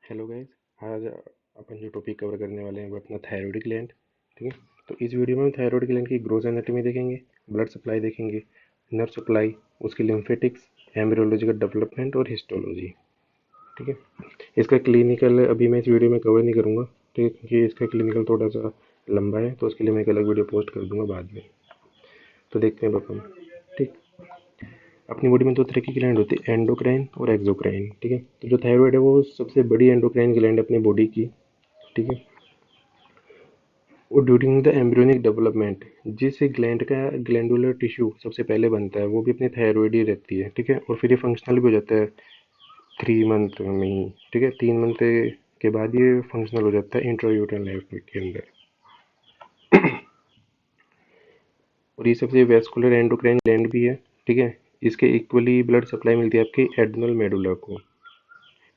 Hello guys. आज अपन जो topic cover करने वाले हैं वो अपना थायराइड ग्लैंड। ठीक है। तो इस वीडियो में हम थायराइड ग्लैंड की ग्रोथ एनाटॉमी देखेंगे, ब्लड सप्लाई देखेंगे, नर्व सप्लाई, उसकी लिम्फेटिक्स, एम्ब्रियोलॉजी का डेवलपमेंट और हिस्टोलॉजी। ठीक है। इसका क्लिनिकल अभी मैं इस वीडियो में कवर नहीं करूँगा, ठीक है, क्योंकि इसका क्लिनिकल थोड़ा सा लंबा है, तो उसके लिए मैं एक अलग वीडियो पोस्ट कर दूंगा बाद में। तो देखते हैं अब अपन। ठीक। अपनी बॉडी में दो तरह की ग्लैंड होती है, एंडोक्राइन और एक्सोक्राइन। ठीक है। तो जो थायराइड है वो सबसे बड़ी एंडोक्राइन ग्लैंड अपनी बॉडी की। ठीक है। और ड्यूरिंग द एम्ब्रियोनिक डेवलपमेंट जिस ग्लैंड का ग्लैंडुलर टिश्यू सबसे पहले बनता है वो भी अपनी थायराइड ही रहती है। ठीक है। और फिर ये फंक्शनल भी हो जाता है 3 मंथ में ही। ठीक है। 3 मंथ के बाद ये फंक्शनल हो जाता है इंट्रायूटरल लाइफ के अंदर। और ये सबसे वेस्कुलर एंडोक्राइन ग्लैंड भी है। ठीक है। इसके इक्वली ब्लड सप्लाई मिलती है आपके एड्रिनल मेडुला को।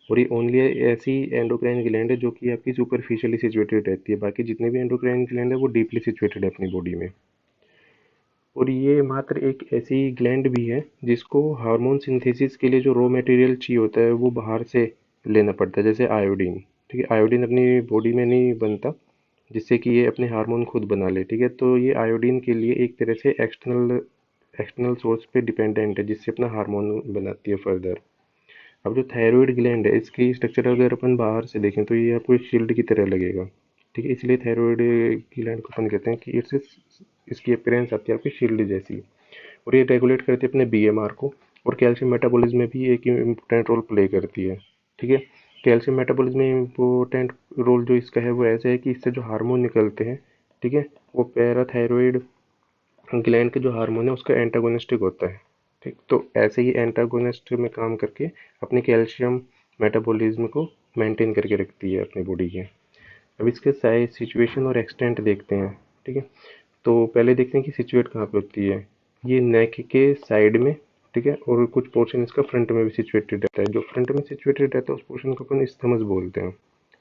और ये ओनली ऐसी एंडोक्राइन ग्लैंड है जो कि आपकी सुपरफिशियली सिचुएटेड रहती है, बाकी जितने भी एंडोक्राइन ग्लैंड है वो डीपली सिचुएटेड है अपनी बॉडी में। और ये मात्र एक ऐसी ग्लैंड भी है जिसको हार्मोन सिंथेसिस के लिए जो रॉ मटेरियल चाहिए होता है वो बाहर से लेना पड़ता है, जैसे आयोडीन। ठीक है। आयोडीन अपनी बॉडी में नहीं बनता जिससे कि ये अपने हार्मोन खुद बना ले। ठीक है। तो ये आयोडीन के लिए एक तरह से एक्सटर्नल एक्सटर्नल सोर्स पे डिपेंडेंट है जिससे अपना हार्मोन बनाती है फर्दर। अब जो थायराइड ग्लैंड है इसकी स्ट्रक्चर अगर अपन बाहर से देखें तो ये आपको एक शील्ड की तरह लगेगा। ठीक है। इसलिए थायराइड ग्लैंड को अपन कहते हैं कि इसकी अपीयरेंस आती है आपकी शील्ड जैसी। और ये रेगुलेट करती है अपने बीएमआर को। और कैल्शियम मेटाबॉलिज्म में भी एक इम्पोर्टेंट रोल प्ले करती है। ठीक है। कैल्शियम मेटाबॉलिज्म में इम्पोर्टेंट रोल जो इसका है वो ऐसा है कि इससे जो हार्मोन निकलते हैं, ठीक है, वो पैराथायरॉयड ग्लैंड के जो हार्मोन है उसका एंटागोनिस्टिक होता है। ठीक। तो ऐसे ही एंटागोनिस्ट में काम करके अपनी कैल्शियम मेटाबॉलिज्म को मेंटेन करके रखती है अपनी बॉडी के। अब इसके साइज, सिचुएशन और एक्सटेंट देखते हैं। ठीक है। तो पहले देखते हैं कि सिचुएट कहाँ पे होती है। ये नेक के साइड में। ठीक है। और कुछ पोर्शन इसका फ्रंट में भी सिचुएटेड रहता है। जो फ्रंट में सिचुएटेड रहता है उस पोर्शन को अपन स्थमस बोलते हैं।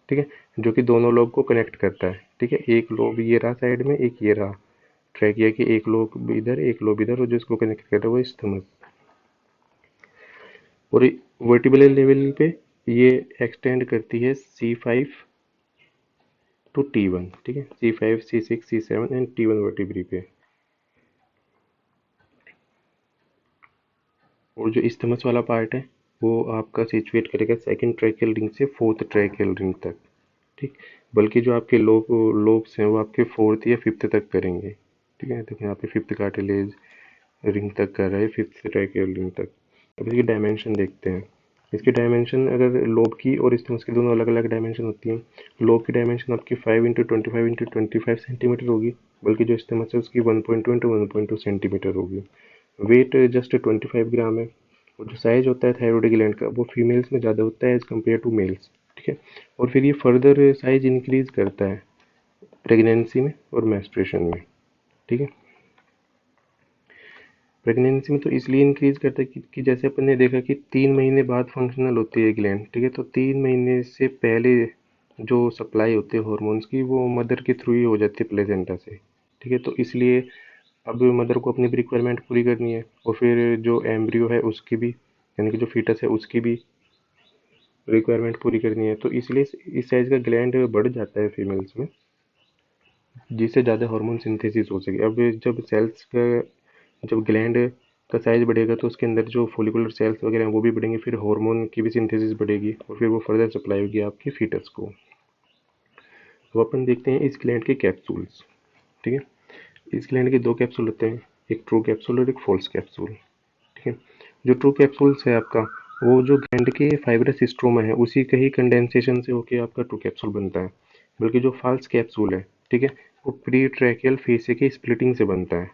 ठीक है। जो कि दोनों लोब को कनेक्ट करता है। ठीक है। एक लोब ये रहा साइड में, एक ये रहा। ट्राई किया कि एक लोब इधर एक लोब इधर, और जिसको कनेक्ट करता है वो स्थमस। और वर्टिब्रल लेवल पे ये एक्सटेंड करती है C5 टू T1। ठीक है। C5, C6, C7 and T1 vertebrae पे। और जो स्थमस वाला पार्ट है वो आपका सिचुएट करेगा सेकंड ट्रैकियल रिंग से फोर्थ ट्रैकियल रिंग तक। ठीक। बल्कि जो आपके लोब्स हैं वो आपके फोर्थ या फिफ्थ तक करेंगे। ठीक है। देखिए यहाँ पे फिफ्थ कार्टिलेज रिंग तक कर रहा है, फिफ्थ ट्रैकियल रिंग तक। अब इसकी डायमेंशन देखते हैं। इसकी डायमेंशन अगर लोब की और स्थमस की दोनों अलग अलग डायमेंशन होती हैं। लोब की डायमेंशन आपकी 5x25x25 सेंटीमीटर होगी, बल्कि जो स्थमस है उसकी 1.2x1.2 सेंटीमीटर होगी। वेट जस्ट 25 ग्राम है। और जो साइज होता है थायराइड ग्लैंड का वो फीमेल्स में ज़्यादा होता है एज कम्पेयर टू मेल्स। ठीक है। और फिर ये फर्दर साइज इंक्रीज करता है प्रेगनेंसी में और मेंस्ट्रुएशन में। ठीक है। प्रेगनेंसी में तो इसलिए इंक्रीज करता है कि जैसे अपन ने देखा कि 3 महीने बाद फंक्शनल होती है ग्लैंड। ठीक है। तो 3 महीने से पहले जो सप्लाई होती है हॉर्मोन्स की वो मदर के थ्रू ही हो जाती है प्लेसेंटा से। ठीक है। तो इसलिए अब मदर को अपनी भी रिक्वायरमेंट पूरी करनी है, और फिर जो एम्ब्रियो है उसकी भी, यानी कि जो फीटस है उसकी भी रिक्वायरमेंट पूरी करनी है। तो इसलिए इस साइज का ग्लैंड बढ़ जाता है फीमेल्स में जिससे ज़्यादा हार्मोन सिंथेसिस हो सके। अब जब सेल्स का जब ग्लैंड का साइज बढ़ेगा तो उसके अंदर जो फोलिकुलर सेल्स वगैरह हैं वो भी बढ़ेंगे, फिर हार्मोन की भी सिंथेसिस बढ़ेगी और फिर वो फर्दर सप्लाई होगी आपकी फीटस को। तो अपन देखते हैं इस ग्लैंड के कैप्सूल्स। ठीक है। इस ग्लैंड के दो कैप्सूल होते हैं, एक ट्रू कैप्सूल और एक फॉल्स कैप्सूल। ठीक है। जो ट्रू कैप्सूल्स है आपका वो जो ग्लैंड के फाइब्रस स्ट्रोमा है उसी का ही कंडेंसेशन से होकर आपका ट्रू कैप्सूल बनता है। बल्कि जो फॉल्स कैप्सूल है, ठीक है, वो प्री ट्रैकियल फेसिया के स्प्लिटिंग से बनता है।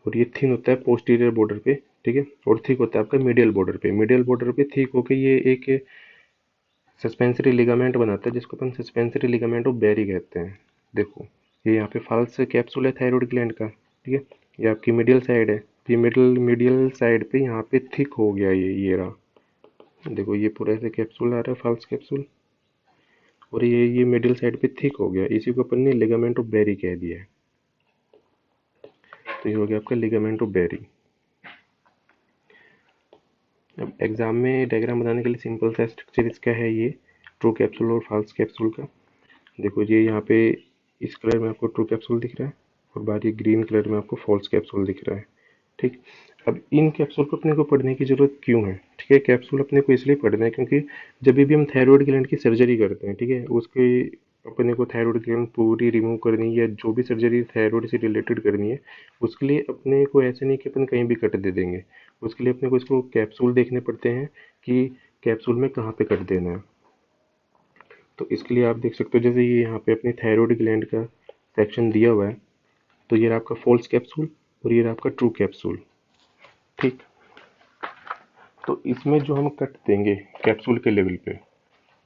और ये थिन होता है पोस्टीरियर बॉर्डर पे। ठीक है। और थिक होता है आपका मीडियल बॉर्डर पे। मीडियल बॉर्डर पे थिक होके ये एक सस्पेंसरी लिगामेंट बनाता है जिसको अपन सस्पेंसरी लिगामेंट ऑफ बेरी कहते हैं। देखो ये यहाँ पे फॉल्स कैप्सूल है थायराइड ग्लैंड का। ठीक है। ये आपकी मिडियल साइड है। ये मिडियल साइड पे यहाँ पे थिक हो गया ये रहा। देखो ये पूरा ऐसे कैप्सूल आ रहा है फॉल्स कैप्सूल, और ये मिडिल साइड पे थिक हो गया, इसी को अपन ने लिगामेंट ऑफ बेरी कह दिया है। तो ये हो गया आपका लिगामेंट ऑफ बेरी। अब एग्जाम में डायग्राम बनाने के लिए सिंपल सा स्ट्रक्चर इसका है ये, ट्रू कैप्सूल और फॉल्स कैप्सूल का। देखो ये यहाँ पे इस कलर में आपको ट्रू कैप्सूल दिख रहा है और बाहर ये ग्रीन कलर में आपको फॉल्स कैप्सूल दिख रहा है। ठीक, अब इन कैप्सूल को अपने को पढ़ने की ज़रूरत क्यों है? ठीक है, कैप्सूल अपने को इसलिए पढ़ना है क्योंकि जब भी हम थायराइड ग्लैंड की सर्जरी करते हैं, ठीक है, उसके अपने को थायराइड ग्लैंड पूरी रिमूव करनी है या जो भी सर्जरी थायराइड से रिलेटेड करनी है, उसके लिए अपने को ऐसे नहीं कि अपन कहीं भी कट दे देंगे। उसके लिए अपने को इसको कैप्सूल देखने पड़ते हैं कि कैप्सूल में कहाँ पे कट देना है। तो इसके लिए आप देख सकते हो जैसे ये यहाँ पे अपने थायराइड ग्लैंड का सेक्शन दिया हुआ है, तो ये रहा आपका फॉल्स कैप्सूल और ये रहा आपका ट्रू कैप्सूल। ठीक, तो इसमें जो हम कट देंगे कैप्सूल के लेवल पे,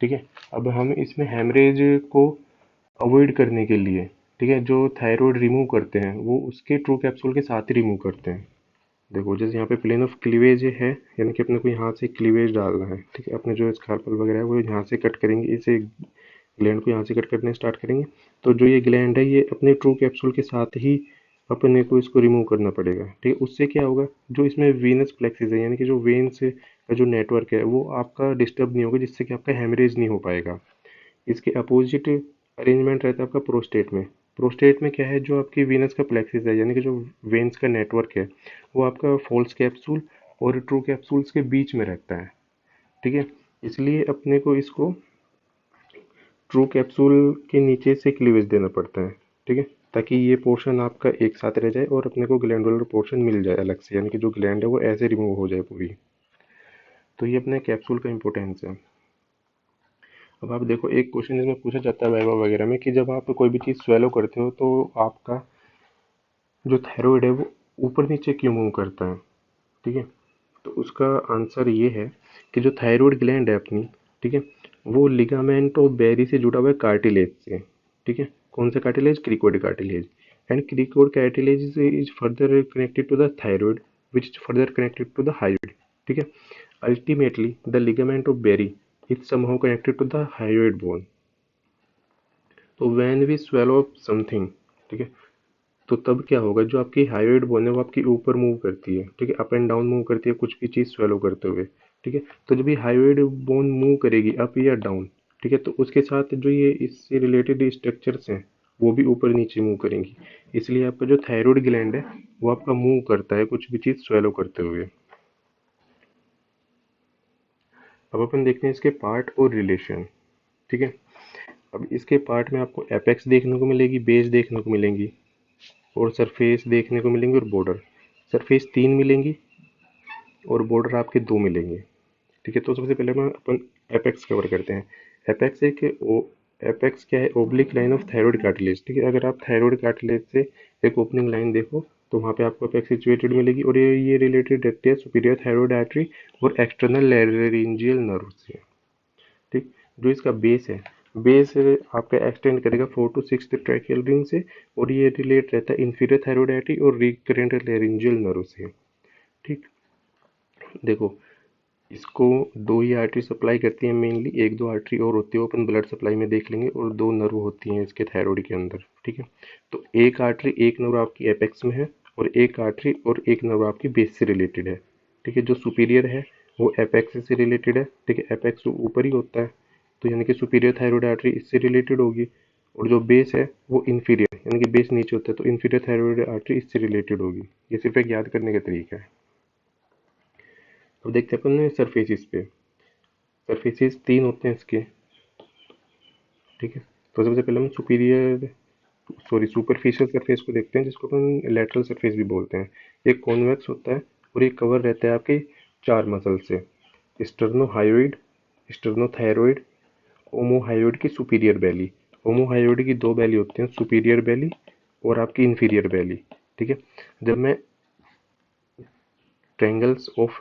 ठीक है, अब हम इसमें हेमरेज को अवॉइड करने के लिए, ठीक है, जो थायराइड रिमूव करते हैं वो उसके ट्रू कैप्सूल के साथ ही रिमूव करते हैं। देखो जैसे यहाँ पे प्लेन ऑफ क्लीवेज है, यानी कि अपने को यहाँ से क्लीवेज डालना है, ठीक है, अपने जो स्कार्पल वगैरह है वो यहाँ से कट करेंगे, इसे ग्लैंड को यहाँ से कट करने स्टार्ट करेंगे। तो जो ये ग्लैंड है ये अपने ट्रू कैप्सूल के साथ ही अपने को इसको रिमूव करना पड़ेगा। ठीक है, उससे क्या होगा, जो इसमें वीनस प्लेक्सिस है यानी कि जो वेन्स का जो नेटवर्क है वो आपका डिस्टर्ब नहीं होगा, जिससे कि आपका हेमरेज नहीं हो पाएगा। इसके अपोजिट अरेंजमेंट रहता है आपका प्रोस्टेट में। प्रोस्टेट में क्या है, जो आपकी वीनस का प्लेक्सिस है यानी कि जो वेन्स का नेटवर्क है वो आपका फॉल्स कैप्सूल और ट्रू कैप्सूल्स के बीच में रहता है। ठीक है, इसलिए अपने को इसको ट्रू कैप्सूल के नीचे से क्लीवेज देना पड़ता है। ठीक है, ताकि ये पोर्शन आपका एक साथ रह जाए और अपने को ग्लैंडुलर पोर्शन मिल जाए अलग से, यानी कि जो ग्लैंड है वो ऐसे रिमूव हो जाए पूरी। तो ये अपने कैप्सूल का इंपॉर्टेंस है। अब आप देखो एक क्वेश्चन इसमें पूछा जाता है वाइवा वगैरह में कि जब आप कोई भी चीज़ स्वेलो करते हो तो आपका जो थायराइड है वो ऊपर नीचे क्यों मूव करता है। ठीक है, तो उसका आंसर ये है कि जो थायराइड ग्लैंड है अपनी, ठीक है, वो लिगामेंट ऑफ बेरी से जुड़ा हुआ है कार्टिलेज से। ठीक है, कौन सा cartilage, cricoid cartilage. And cricoid cartilage is further connected to the thyroid which is further connected to the hyoid. ठीक है, ultimately the ligament of Berry is somehow connected to the hyoid bone. तो when we swallow something, ठीक है, तो तब क्या होगा, जो आपकी हाइड बोन है वो आपकी ऊपर मूव करती है, ठीक है, अप एंड डाउन मूव करती है कुछ भी चीज़ स्वेलो करते हुए। ठीक है, तो जब ये हाइड बोन मूव करेगी अप या डाउन, ठीक है, तो उसके साथ जो ये इससे रिलेटेड स्ट्रक्चर्स हैं वो भी ऊपर नीचे मूव करेंगी। इसलिए आपका जो थायराइड ग्लैंड है वो आपका मूव करता है कुछ भी चीज़ स्वेलो करते हुए। अब अपन देखते हैं इसके पार्ट और रिलेशन। ठीक है, अब इसके पार्ट में आपको एपेक्स देखने को मिलेगी, बेस देखने को मिलेंगी और सरफेस देखने को मिलेंगी और बॉर्डर। सरफेस 3 मिलेंगी और बॉर्डर आपके 2 मिलेंगे। ठीक है, तो सबसे पहले हम अपन एपेक्स कवर करते हैं। एपेक्स एक एपेक्स क्या है, oblique line of thyroid cartilage. ठीक है, अगर आप थायराइड कार्टिलेज से एक ओपनिंग लाइन देखो तो वहाँ पे आपको एपेक्स सिचुएटेड मिलेगी और ये रिलेटेड रहती है सुपीरियर थायराइड आर्टरी और एक्सटर्नल लैरिंजियल नर्व से। ठीक, जो इसका बेस है, बेस आपका एक्सटेंड करेगा 4 to 6 ट्रैकियल रिंग से और ये रिलेट रहता है इंफीरियर थायराइड आर्टरी और रिकरेंट लैरिंजियल नर्व से। ठीक, देखो इसको दो ही आर्टरी सप्लाई करती हैं मेनली, एक दो आर्टरी और होती है वो अपन ब्लड सप्लाई में देख लेंगे, और दो नर्व होती हैं इसके थायराइड के अंदर। ठीक है, तो एक आर्टरी एक नर्व आपकी एपेक्स में है और एक आर्टरी और एक नर्व आपकी बेस से रिलेटेड है। ठीक है, जो सुपीरियर है वो एपेक्स से रिलेटेड है। ठीक है, एपेक्स तो ऊपर ही होता है तो यानी कि सुपीरियर थायराइड आर्टरी इससे रिलेटेड होगी, और जो बेस है वो इन्फीरियर यानी कि बेस नीचे होता है तो इन्फीरियर थायराइड आर्टरी इससे रिलेटेड होगी। ये सिर्फ एक याद करने का तरीका है। अब देखते हैं अपन सरफेसिस पे। सरफेसेस 3 होते हैं इसके। ठीक है, तो सबसे पहले हम सुपरफिशियल सरफेस को देखते हैं जिसको अपन लेटरल सरफेस भी बोलते हैं। ये कॉन्वेक्स होता है और ये कवर रहता है आपके 4 मसल से, स्टर्नोहायोइड, स्टर्नोथायरॉइड, ओमोहायोइड की सुपीरियर बेली। ओमोहायोइड की 2 बेली होती हैं, सुपीरियर बेली और आपकी इंफीरियर बेली। ठीक है, जब मैं ट्रायंगल्स ऑफ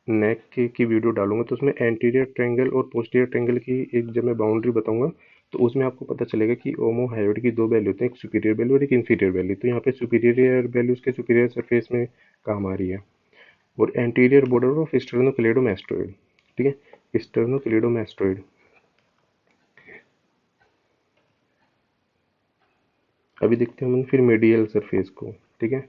नेक की वीडियो डालूंगा तो उसमें एंटीरियर ट्रायंगल और पोस्टीरियर ट्रायंगल की एक जब मैं बाउंड्री बताऊंगा तो उसमें आपको पता चलेगा कि ओमोहायोइड की 2 वैल्यू होती हैं, एक सुपीरियर वैल्यू और एक इंफीरियर वैल्यू। तो यहाँ पे सुपीरियर वैल्यू उसके सुपीरियर सरफेस में काम आ रही है। और एंटीरियर बॉर्डर ऑफ स्टर्नोक्लेडोमास्टोइड। ठीक है, स्टर्नोक्लेडोमास्टोइड। अभी देखते हैं हम फिर मेडियल सरफेस को। ठीक है,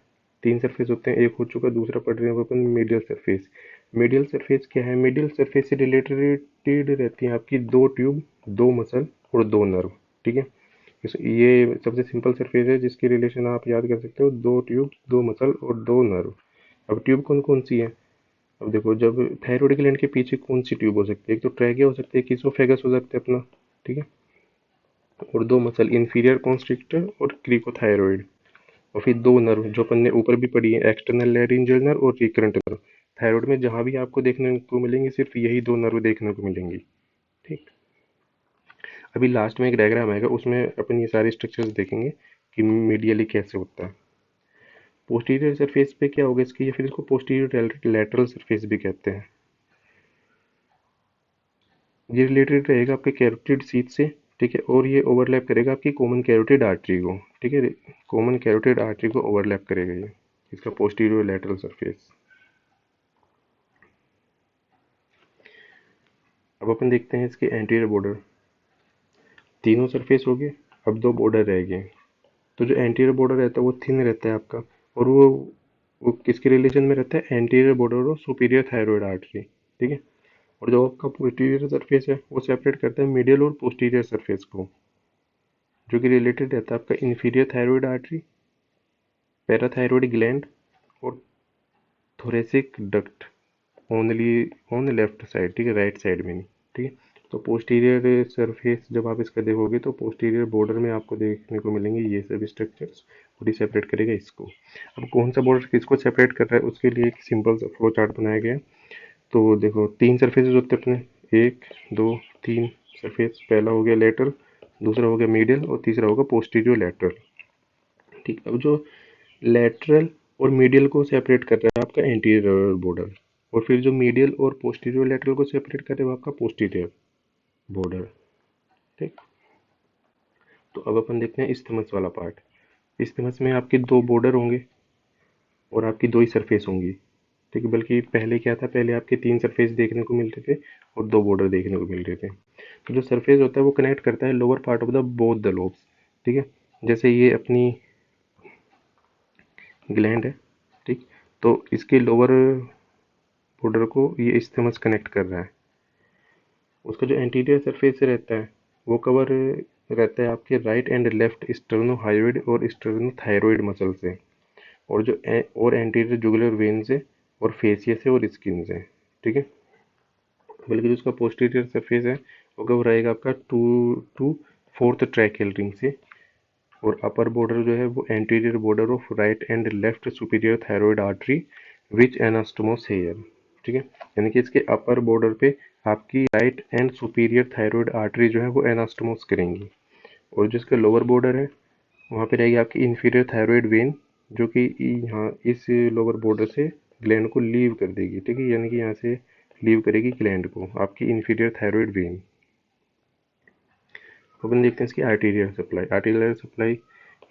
तीन सरफेस होते हैं, एक हो चुका, दूसरा पढ़ रहे हैं अपन मीडियल सरफेस। मीडियल सरफेस क्या है? मीडियल सरफेस से रिलेटेड रहती है आपकी दो ट्यूब, दो मसल और दो नर्व। ठीक है, ये सबसे सिंपल सरफेस है जिसकी रिलेशन आप याद कर सकते हो, दो ट्यूब, दो मसल और दो नर्व। अब ट्यूब कौन कौन सी है? अब देखो, जब थायरॉइड ग्लैंड के पीछे कौन सी ट्यूब हो सकती है? एक तो ट्रैकिया हो सकती है, एक इसोफेगस हो सकता है अपना। ठीक है, और दो मसल, इंफीरियर कॉन्स्ट्रिक्टर और क्रिकोथायरॉइड। और फिर दो नर्व जो अपन ने ऊपर भी पढ़ी है, एक्सटर्नल लैरिंजियल नर्व और रिकरेंट नर्व। थायराइड में जहां भी आपको देखने को मिलेंगे सिर्फ यही दो नर्व देखने को मिलेंगी। ठीक, अभी लास्ट में एक डायग्राम आएगा, उसमें अपन ये सारे स्ट्रक्चर्स देखेंगे कि मीडियली कैसे होता है। पोस्टीरियर सरफेस पे क्या होगा इसकी, या फिर इसको पोस्टीरियर लैटरल सरफेस भी कहते हैं। ये रिलेटेड रहेगा आपके कैरोटिड सीथ से। ठीक है, और ये ओवरलैप करेगा आपकी कॉमन कैरोटिड आर्टरी को। ठीक है, कॉमन कैरोटिड आर्टरी को ओवरलैप करेगा ये, इसका पोस्टीरियर लैटरल सरफेस। अब अपन देखते हैं इसके एंटीरियर बॉर्डर। तीनों सरफेस हो गए, अब दो बॉर्डर रह गए। तो जो एंटीरियर बॉर्डर रहता है वो थिन रहता है आपका, और वो किसके रिलेशन में रहता है? एंटीरियर बॉर्डर और सुपीरियर थायरॉइड आर्टरी। ठीक है, और जो आपका पोस्टीरियर सरफेस है वो सेपरेट करता है मीडियल और पोस्टीरियर सरफेस को, जो कि रिलेटेड रहता है आपका inferior thyroid artery, parathyroid gland और thoracic duct, only on left side. ठीक है, राइट साइड में नहीं। ठीक है, तो पोस्टीरियर सरफेस जब आप इसका देखोगे तो पोस्टीरियर बॉर्डर में आपको देखने को मिलेंगे ये सभी स्ट्रक्चर्स, और ये सेपरेट करेगा इसको। अब कौन सा बॉर्डर किसको सेपरेट कर रहा है उसके लिए एक सिंपल सा फ्लो चार्ट बनाया गया है। तो देखो, तीन सरफेसेस होते हैं अपने, एक दो तीन सरफेस। पहला हो गया लेटरल, दूसरा हो गया मीडियल और तीसरा होगा पोस्टीरियर लैटरल। ठीक, अब जो लेटरल और मीडियल को सेपरेट कर रहा है आपका एंटीरियर बॉर्डर, और फिर जो मीडियल और पोस्टीरियर लैटरल को सेपरेट कर रहा है वो आपका पोस्टीरियर बॉर्डर। ठीक, तो अब अपन देखते हैं इस्थमस वाला पार्ट। इस्थमस में आपके दो बॉर्डर होंगे और आपकी दो ही सरफेस होंगी। ठीक है, बल्कि पहले क्या था, पहले आपके तीन सरफेस देखने को मिलते थे और दो बॉर्डर देखने को मिल रहे थे। तो जो सरफेस होता है वो कनेक्ट करता है lower part of the both the lobes. ठीक है, जैसे ये अपनी ग्लैंड है। ठीक, तो इसके लोअर बॉर्डर को ये इस्थमस कनेक्ट कर रहा है। उसका जो एंटीरियर सरफेस रहता है वो कवर रहता है आपके राइट एंड लेफ्ट स्टर्नोहायोइड और स्टर्नोथायरॉइड मसल से, और जो और एंटीरियर जुगुलर वेन से और फेसिया से और स्किन से। ठीक है, बल्कि जो उसका पोस्टीरियर सरफेस है वो कवर रहेगा आपका two to fourth tracheal ring से, और अपर बॉर्डर जो है वो anterior border of right and left superior thyroid artery which anastomose here. ठीक है, यानी कि इसके अपर बॉर्डर पे आपकी right and superior thyroid artery जो है वो एनास्टोमोस करेंगी, और जो इसका लोअर बॉर्डर है वहाँ पे रहेगी आपकी इंफीरियर थायरॉइड वेन, जो कि यहाँ इस लोअर बॉर्डर से ग्लैंड को लीव कर देगी। ठीक है, यानी कि यहाँ से लीव करेगी ग्लैंड को आपकी इंफीरियर थायरॉइड वेन। अपन देखते हैं इसकी arterial supply. Arterial supply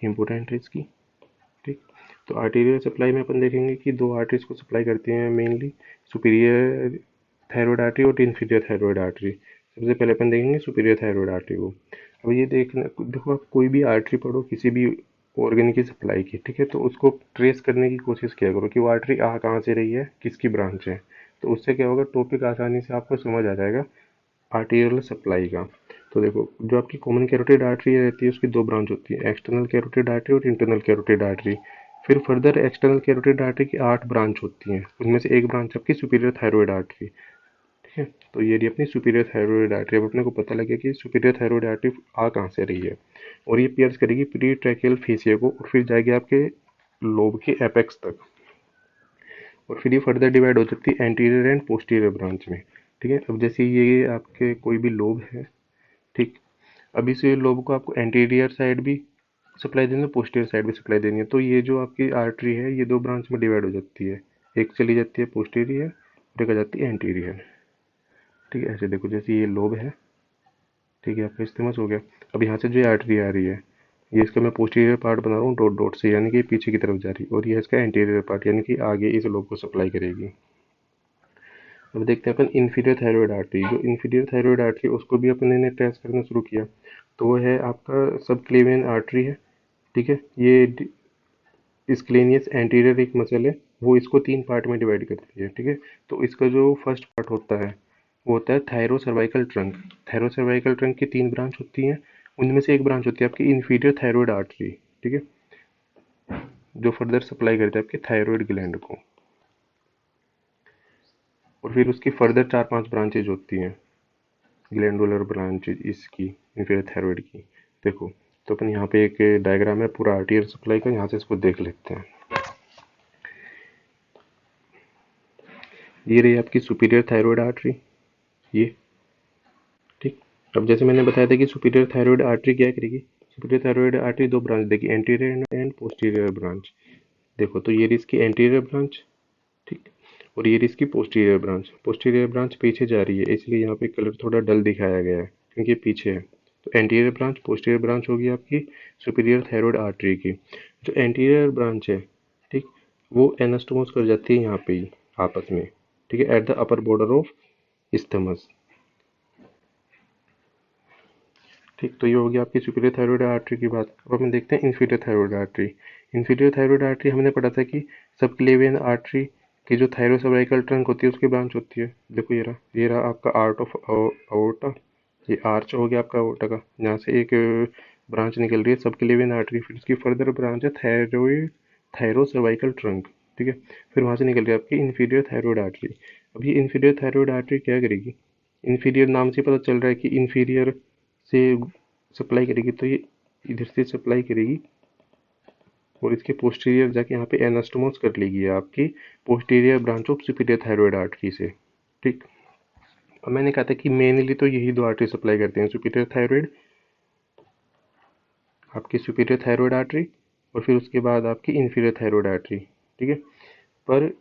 important है इसकी। ठीक, तो आर्टीरियल सप्लाई में अपन देखेंगे कि दो आर्टरीज को सप्लाई करती हैं मेनली, सुपीरियर थायरॉइड आर्टरी और इंफीरियर थायरॉइड आर्टरी। सबसे पहले अपन देखेंगे सुपीरियर थायरॉइड आर्टरी को। अब ये देखना, देखो आप कोई भी आर्टरी पढ़ो किसी भी ऑर्गन की सप्लाई की, ठीक है, तो उसको ट्रेस करने की कोशिश किया करो कि वो आर्टरी आ कहाँ से रही है, किसकी ब्रांच है। तो उससे क्या होगा, टॉपिक आसानी से आपको समझ आ जाएगा आर्टीरियल सप्लाई का। तो देखो, जो आपकी कॉमन कैरोटिड आर्टरी रहती है उसकी दो ब्रांच होती है, एक्सटर्नल कैरोटिड आर्टरी और इंटरनल कैरोटिड आर्टरी। फिर फर्दर एक्सटर्नल कैरोटिड आर्टरी की 8 ब्रांच होती हैं, उनमें से एक ब्रांच आपकी सुपीरियर थायरॉइड आर्टरी। ठीक है, तो ये रही अपनी सुपीरियर थायरॉइड आर्टरी। अब अपने को पता लगे कि सुपीरियर थायरॉइड आर्टरी आ कहाँ से रही है, और ये पियर्स करेगी प्री ट्रैकियल फेसिया को, और फिर जाएगी आपके लोब के एपेक्स तक, और फिर ये फर्दर डिवाइड हो सकती है एंटीरियर एंड पोस्टीरियर ब्रांच में। ठीक है, अब जैसे ये आपके कोई भी लोब है, ठीक, अब इस लोब को आपको एंटीरियर साइड भी सप्लाई देनी है, पोस्टीरियर साइड भी सप्लाई देनी है। तो ये जो आपकी आर्टरी है ये दो ब्रांच में डिवाइड हो जाती है, एक चली जाती है पोस्टीरियर और एक आ जाती है एंटीरियर। ठीक है, ऐसे देखो, जैसे ये लोब है, ठीक है, आपका इस्तेमाल हो गया। अब यहाँ से जो आर्टरी आ रही है ये इसका मैं पोस्टीरियर पार्ट बना रहा हूँ डॉट डॉट से, यानी कि पीछे की तरफ जा रही है, और ये इसका एंटीरियर पार्ट यानी कि आगे इस लोब को सप्लाई करेगी। अब देखते हैं अपन इन्फीरियर थायरॉइड आर्टरी। जो इन्फीरियर थायरॉइड आर्टरी उसको भी अपने ने टेस्ट करना शुरू किया, तो वो है आपका सब क्लेवियन आर्टरी है। ठीक है, ये स्क्लेनियस एंटीरियर एक मसल है, वो इसको 3 पार्ट में डिवाइड करती है, ठीक है। तो इसका जो फर्स्ट पार्ट होता है वो होता है thyro cervical trunk. Thyro cervical trunk की 3 ब्रांच होती हैं, उनमें से एक ब्रांच होती है आपकी इंफीरियर थायरॉयड आर्टरी, ठीक है, जो फर्दर सप्लाई करता है आपके थायरॉयड ग्लैंड को। और फिर उसकी फर्दर 4-5 ब्रांचेज होती हैं, ग्लैंडुलर ब्रांचेज इसकी इंफीरियर थायरॉयड की। देखो, तो अपन यहाँ पे एक डायग्राम है पूरा आर्टियर सप्लाई का, यहाँ से इसको देख लेते हैं। ये रही आपकी सुपीरियर थायरॉयड आर्टरी, ये, ठीक। अब जैसे मैंने बताया था कि सुपीरियर थायरॉयड आर्टरी क्या करेगी, सुपीरियर थायरॉयड आर्टरी 2 ब्रांच देगी, एंटीरियर एंड पोस्टीरियर ब्रांच। देखो, तो ये रही इसकी एंटीरियर ब्रांच, ठीक। और ये रही इसकी पोस्टीरियर ब्रांच। पोस्टीरियर ब्रांच पीछे जा रही है, इसलिए यहाँ पे कलर थोड़ा डल दिखाया गया है क्योंकि ये पीछे है। तो एंटीरियर ब्रांच, पोस्टीरियर ब्रांच होगी आपकी सुपीरियर थायरॉयड आर्टरी की। जो एंटीरियर ब्रांच है, ठीक, वो एनास्टोमोस कर जाती है यहाँ पे ही आपस में, ठीक है, at the upper border of isthmus, ठीक। तो ये हो गया आपकी सुपीरियर थायरॉयड आर्टरी की बात। अब हम देखते हैं inferior thyroid artery. Inferior thyroid artery हमने पढ़ा था कि सबक्लेवियन आर्टरी की जो थायरोसर्वाइकल ट्रंक होती है उसकी ब्रांच होती है। देखो, ये रहा आपका आर्ट ऑफ अओर्टा, ये आर्च हो गया आपका अओर्टा का, यहाँ से एक ब्रांच निकल रही है सबक्लेवियन आर्टरी, फिर उसकी फर्दर ब्रांच है थायरॉयड थायरोसर्वाइकल ट्रंक, ठीक है। फिर वहाँ से निकल रही है आपकी इंफीरियर थायरॉयड आर्टरी। अब ये इंफीरियर थायरॉयड आर्टरी क्या करेगी, इंफीरियर नाम से पता चल रहा है कि इंफीरियर से सप्लाई करेगी, तो ये इधर से सप्लाई करेगी और इसके पोस्टीरियर जाके यहाँ पे एनास्टोमोस कर लेगी आपकी posterior branch of superior thyroid artery से, ठीक। अब मैंने कहा था कि मेनली तो यही 2 आर्टरी सप्लाई करते हैं, सुपीरियर थायरॉयड, आपकी सुपीरियर थायरॉयड आर्टरी, और फिर उसके बाद आपकी इंफीरियर थायरॉयड आर्टरी, ठीक है। पर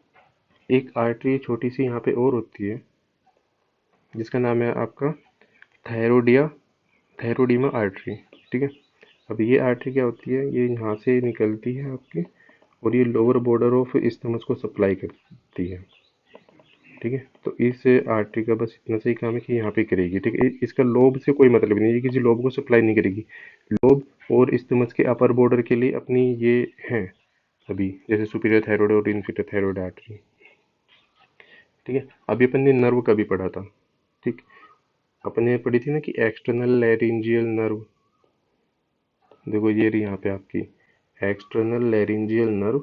एक आर्टरी छोटी सी यहाँ पे और होती है जिसका नाम है आपका थायरोडीमा आर्टरी, ठीक है। अब ये आर्टरी क्या होती है, ये यहाँ से निकलती है आपकी और ये लोअर बॉर्डर ऑफ इस्थमस को सप्लाई करती है, ठीक है। तो इस आर्टरी का बस इतना सही काम है कि यहाँ पे करेगी, ठीक है। इसका लोब से कोई मतलब नहीं है, ये किसी लोब को सप्लाई नहीं करेगी। लोब और इस्थमस के अपर बॉर्डर के लिए अपनी ये है अभी, जैसे सुपीरियर थायरॉयड और इन्फीरियर थायरॉयड आर्टरी, ठीक है। अभी अपन ने नर्व का भी पढ़ा था, ठीक। अपन ने पढ़ी थी ना कि एक्सटर्नल लैरिंजियल नर्व। देखो, ये रही यहाँ पे आपकी एक्सटर्नल लैरिंजियल नर्व,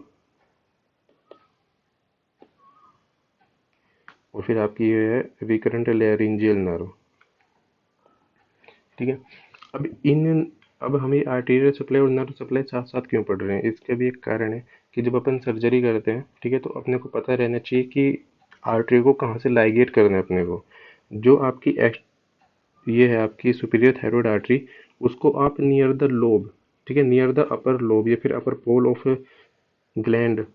और फिर आपकी ये है रिकरेंट लैरिंजियल नर्व, ठीक है। अब अब हमें आर्टेरियल सप्लाई और नर्व सप्लाई साथ साथ क्यों पढ़ रहे हैं, इसका भी एक कारण है कि जब अपन सर्जरी करते हैं, ठीक है, तो अपने को पता रहना चाहिए कि आर्टरी को कहाँ से लाइगेट करना है अपने को। जो आपकी ये है आपकी सुपीरियर थायरॉयड आर्टरी, उसको आप नियर द लोब, ठीक है, नियर द अपर लोब या फिर अपर पोल ऑफ ग्लैंड,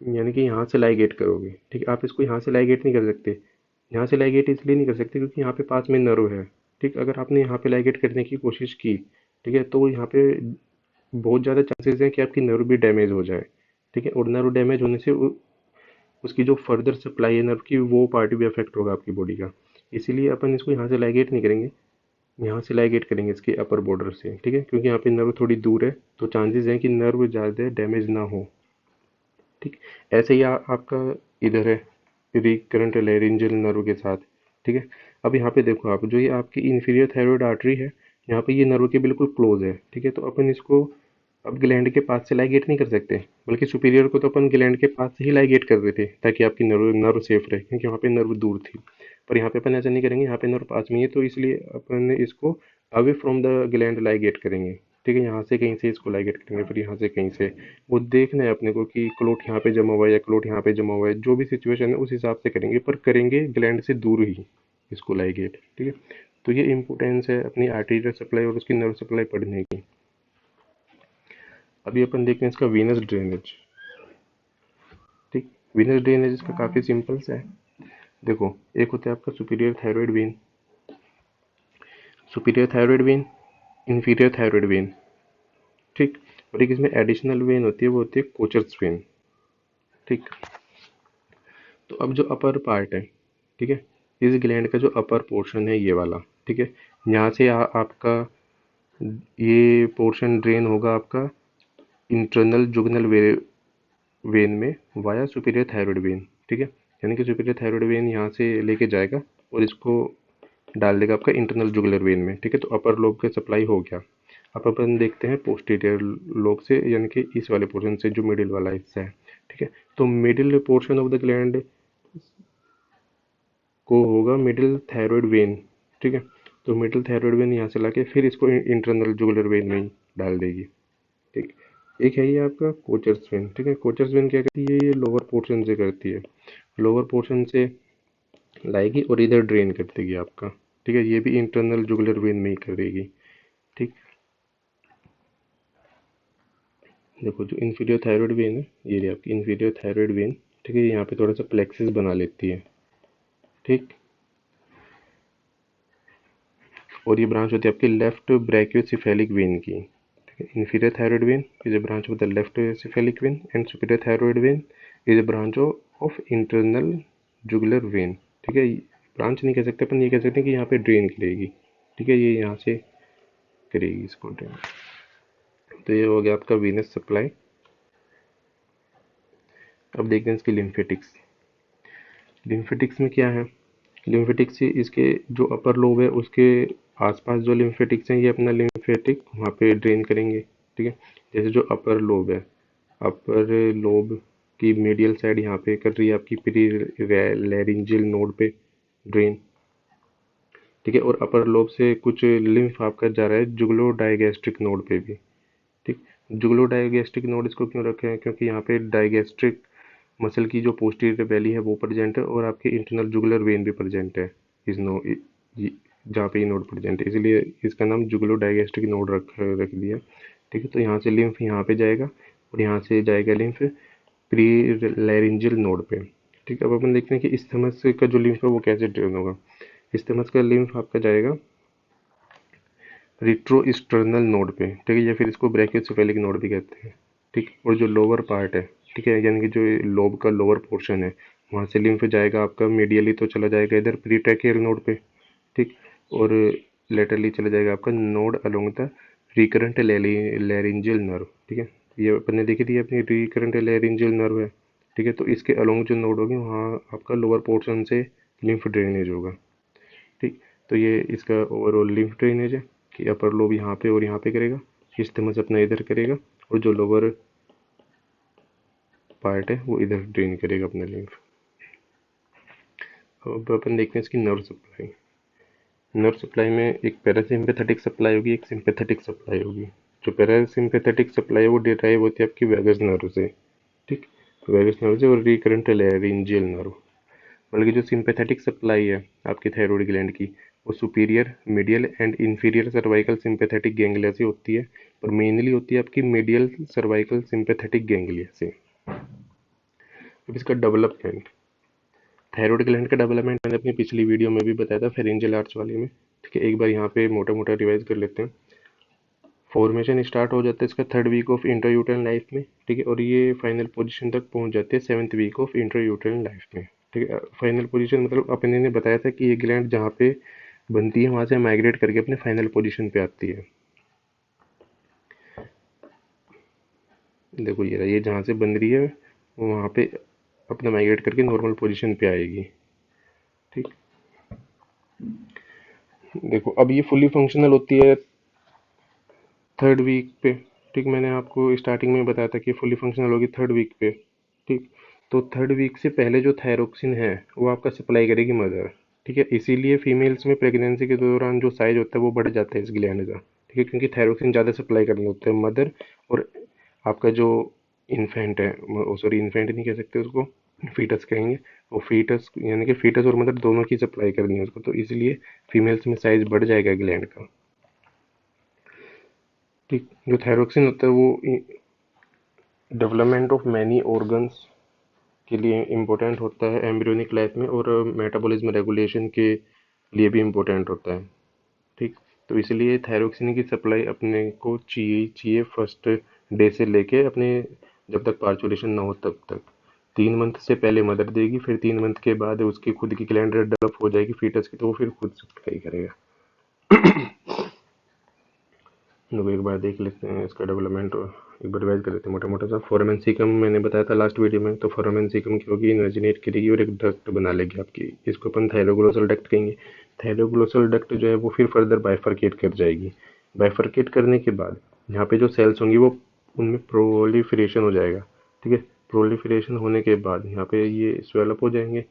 यानी कि यहाँ से लाइगेट करोगे, ठीक है। आप इसको यहाँ से लाइगेट नहीं कर सकते, यहाँ से लाइगेट इसलिए नहीं कर सकते क्योंकि यहाँ पे पास में नर्व है, ठीक। अगर आपने यहाँ पे लाइगेट करने की कोशिश की, ठीक है, तो यहाँ पे बहुत ज़्यादा चांसेस हैं कि आपकी नर्व भी डैमेज हो जाए, ठीक है। और नर्व डैमेज होने से उसकी जो फर्दर सप्लाई है नर्व की, वो पार्ट भी अफेक्ट होगा आपकी बॉडी का। इसीलिए अपन इसको यहाँ से लाइगेट नहीं करेंगे, यहाँ से लाइगेट करेंगे इसके अपर बॉर्डर से, ठीक है, क्योंकि यहाँ पे नर्व थोड़ी दूर है, तो चांसेस हैं कि नर्व ज़्यादा डैमेज ना हो, ठीक। ऐसे ही आपका इधर है रिकरेंट लैरिंजियल नर्व के साथ, ठीक है। अब यहाँ पे देखो आप, जो ये आपकी इंफीरियर थायरॉयड आर्टरी है, यहाँ पे ये नर्व के बिल्कुल क्लोज है, ठीक है। तो अपन इसको अब ग्लैंड के पास से लाइगेट नहीं कर सकते, बल्कि सुपीरियर को तो अपन ग्लैंड के पास से ही लाइगेट कर रहे थे ताकि आपकी नर्व नर्व सेफ रहे, क्योंकि वहाँ पे नर्व दूर थी। पर यहाँ पे अपन ऐसा नहीं करेंगे, यहाँ पे नर्व पास में ही है, तो इसलिए अपन इसको away from the gland ligate करेंगे, ठीक है। यहाँ से कहीं से इसको लाइगेट करेंगे, फिर यहाँ से कहीं से, वो देखना है अपने को कि क्लोट यहाँ पे जमा हुआ है या क्लोट यहाँ पे जमा हुआ है, जो भी सिचुएशन है उस हिसाब से करेंगे, पर करेंगे ग्लैंड से दूर ही इसको लाइगेट, ठीक है। तो ये इंपॉर्टेंस है अपनी आर्टीरियल सप्लाई और उसकी नर्व सप्लाई पढ़ने की। अभी अपन देखते हैं इसका वीनस ड्रेनेज, ठीक। वीनस ड्रेनेज इसका काफ़ी सिंपल सा है। देखो, एक होता है आपका superior thyroid when, superior thyroid when, inferior thyroid when, ठीक। और एक इसमें एडिशनल वेन होती है, वो होती है कोचर्स वेन, ठीक। तो अब जो अपर पार्ट है, ठीक है, इस ग्लैंड का जो अपर पोर्शन है ये वाला, ठीक है, यहाँ से आपका ये पोर्शन ड्रेन होगा आपका इंटरनल जुगनल वेन में वाया सुपीरियर थायराइड वेन, ठीक है। यानी कि सुपीरियर थायराइड वेन यहाँ से लेके जाएगा और इसको डाल देगा आपका इंटरनल जुगुलर वेन में, ठीक है। तो अपर लोब का सप्लाई हो गया। अब अपन देखते हैं पोस्टीरियर लोब से, यानी कि इस वाले पोर्शन से जो मिडिल वाला हिस्सा है, ठीक है। तो middle portion of the gland को होगा मिडिल थायराइड वेन, ठीक है। तो मिडिल थायराइड वेन यहाँ से लाके फिर इसको इंटरनल जुगुलर वेन में ही डाल देगी, ठीक। एक है ये आपका कोचर्स वेन, ठीक है। कोचर्स वेन क्या करती है, ये लोअर पोर्शन से करती है, लोअर पोर्शन से लाएगी और इधर ड्रेन कर देगी आपका, ठीक है। ये भी इंटरनल जुगुलर वेन में ही करेगी, ठीक। देखो जो इंफीरियर थायराइड वेन है, ये रही आपकी इंफीरियर थायराइड वेन, ठीक है। यहाँ पे थोड़ा सा प्लेक्सिस बना लेती है, ठीक। और ये ब्रांच होती है आपकी लेफ्ट ब्रैकियोसेफेलिक वेन की, ठीक है। Inferior thyroid when is a branch of the left cephalic vein and superior thyroid when is a branch of internal jugular vein, ठीक है। ब्रांच नहीं कह सकते अपन, ये कह सकते हैं कि यहाँ पे ड्रेन करेगी, ठीक है। ये यहाँ से करेगी इसको ड्रेन। तो ये हो गया आपका वीनस सप्लाई। अब देखते हैं इसकी लिम्फेटिक्स। लिम्फेटिक्स में क्या है, लिम्फेटिक्स से इसके जो अपर लोब है उसके आसपास जो लिम्फेटिक्स हैं, ये अपना लिम्फेटिक वहाँ पे ड्रेन करेंगे, ठीक है। जैसे जो अपर लोब है, अपर लोब की मीडियल साइड यहाँ पे कर रही है आपकी प्री लैरिंजियल नोड पे ड्रेन, ठीक है। और अपर लोब से कुछ लिम्फ आपका जा रहा है जुगलो डाइगैस्ट्रिक नोड पे भी, ठीक। जुगलो डाइगैस्ट्रिक नोड इसको क्यों रखे हैं, क्योंकि यहाँ पे डाइगैस्ट्रिक मसल की जो पोस्टीरियर वैली है वो प्रेजेंट है और आपके इंटरनल जुगुलर वेन भी प्रेजेंट है इस नो जहाँ पे ये नोड प्रेजेंट है, इसलिए इसका नाम जुगुलो डाइगैस्ट्रिक नोड रख दिया, ठीक है। तो यहाँ से लिम्फ यहाँ पे जाएगा और यहाँ से जाएगा लिम्फ प्री लैरिंजियल नोड पे, ठीक है। अब अपन देखते हैं कि इस्थमस का जो लिम्फ है वो कैसे ड्रेन होगा। इस्थमस का लिम्फ आपका जाएगा रिट्रोस्टर्नल नोड पे, ठीक है। या फिर इसको ब्रैकियोसेफेलिक नोड भी कहते हैं, ठीक। और जो लोअर पार्ट है, ठीक है, यानी कि जो लोब का लोअर पोर्शन है, वहाँ से लिम्फ जाएगा आपका मीडियली तो चला जाएगा इधर प्रीट्रैकियल नोड पे, ठीक। और लेटरली चला जाएगा आपका node along the recurrent laryngeal nerve, ठीक है। ये अपन ने देखी थी अपनी रिकरेंट लैरिंजियल नर्व है, ठीक है। तो इसके अलोंग जो नोड होगी वहाँ आपका लोअर पोर्शन से लिम्फ ड्रेनेज होगा, ठीक। तो ये इसका ओवरऑल लिम्फ ड्रेनेज है कि अपर लोब यहाँ पे और यहाँ पे करेगा, इस्थमस अपना इधर करेगा और जो लोअर पार्ट है वो इधर ड्रेन करेगा अपना लिम्फ। अब अपन देखते हैं इसकी नर्व सप्लाई। नर्व सप्लाई में एक पैरासिम्पैथेटिक सप्लाई होगी, एक सिंपैथेटिक सप्लाई होगी। जो पैरासिम्पैथेटिक सप्लाई है वो डिराइव होती है आपकी वैगस नर्व से, ठीक। वैगस नर्व से और रिकरेंट लैरिंजियल नर्व। मतलब कि जो सिंपैथेटिक सप्लाई है आपकी थायराइड ग्लैंड की, वो superior medial and inferior cervical sympathetic ganglia से होती है, और मेनली होती है आपकी मिडियल सर्वाइकल सिंपैथेटिक गैंग्लिया से। अब इसका डेवलपमेंट, थायराइड ग्लैंड का डेवलपमेंट मैंने अपनी पिछली वीडियो में भी बताया था फेरेंजियल आर्च वाले में, ठीक है। एक बार यहाँ पे मोटा मोटा रिवाइज कर लेते हैं। फॉर्मेशन स्टार्ट हो जाता है इसका 3rd वीक ऑफ इंट्रायूटेरल लाइफ में, ठीक है। और ये फाइनल पोजीशन तक पहुंच जाते हैं 7th वीक ऑफ इंट्रायूटेरल लाइफ में, ठीक है। फाइनल पोजीशन मतलब अपने ने बताया था कि ये ग्लैंड जहाँ पे बनती है वहाँ से माइग्रेट करके अपने फाइनल पोजीशन पे आती है। देखो ये जहाँ से बन रही है वहाँ पे अपना माइग्रेट करके नॉर्मल पोजीशन पे आएगी, ठीक। देखो अब ये फुली फंक्शनल होती है 3rd वीक पे, ठीक। मैंने आपको स्टार्टिंग में बताया था कि फुली फंक्शनल होगी 3rd वीक पे, ठीक। तो 3rd वीक से पहले जो थायरोक्सिन है वो आपका सप्लाई करेगी मदर, ठीक है। इसीलिए फीमेल्स में प्रेगनेंसी के दौरान जो साइज होता है वो बढ़ जाता है इस ग्लैंड का, ठीक है, क्योंकि थायरोक्सिन ज़्यादा सप्लाई करना होता है मदर और आपका जो इन्फेंट है, सॉरी इन्फेंट नहीं कह सकते उसको, फीटस कहेंगे। वो फीटस यानी कि फीटस और मदर दोनों की सप्लाई करनी है उसको, तो इसलिए फीमेल्स में साइज बढ़ जाएगा ग्लैंड का, ठीक। जो थायरोक्सिन होता है वो डेवलपमेंट ऑफ मैनी ऑर्गन्स के लिए इम्पोर्टेंट होता है एम्ब्रियोनिक लाइफ में, और मेटाबॉलिज्म रेगुलेशन के लिए भी इम्पोर्टेंट होता है, ठीक। तो इसलिए थायरोक्सिन की सप्लाई अपने को चाहिए फर्स्ट डे से लेके अपने जब तक पार्चुलेशन ना हो तब तक। 3 मंथ से पहले मदर देगी, फिर 3 मंथ के बाद उसकी खुद की ग्लैंड डेवलप हो जाएगी फीटस की, तो वो फिर खुद सप्लाई करेगा। लोग एक बार देख लेते हैं इसका डेवलपमेंट एक बार रिवाइज कर लेते हैं मोटा मोटा सा। फोरामेन सीकम मैंने बताया था लास्ट वीडियो में, तो फोरामेन सीकम की होगी, इनर्जिनेट करेगी और एक डक्ट बना लेगी आपकी, इसको अपन थायरोग्लोसल डक्ट कहेंगे। थायरोग्लोसल डक्ट जो है वो फिर फर्दर बाइफरकेट कर जाएगी। बाइफरकेट करने के बाद यहाँ पे जो सेल्स होंगी वो उनमें प्रोलिफरेशन हो जाएगा, ठीक है। प्रोलिफरेशन होने के बाद यहाँ पे ये स्वेलअप हो जाएंगे,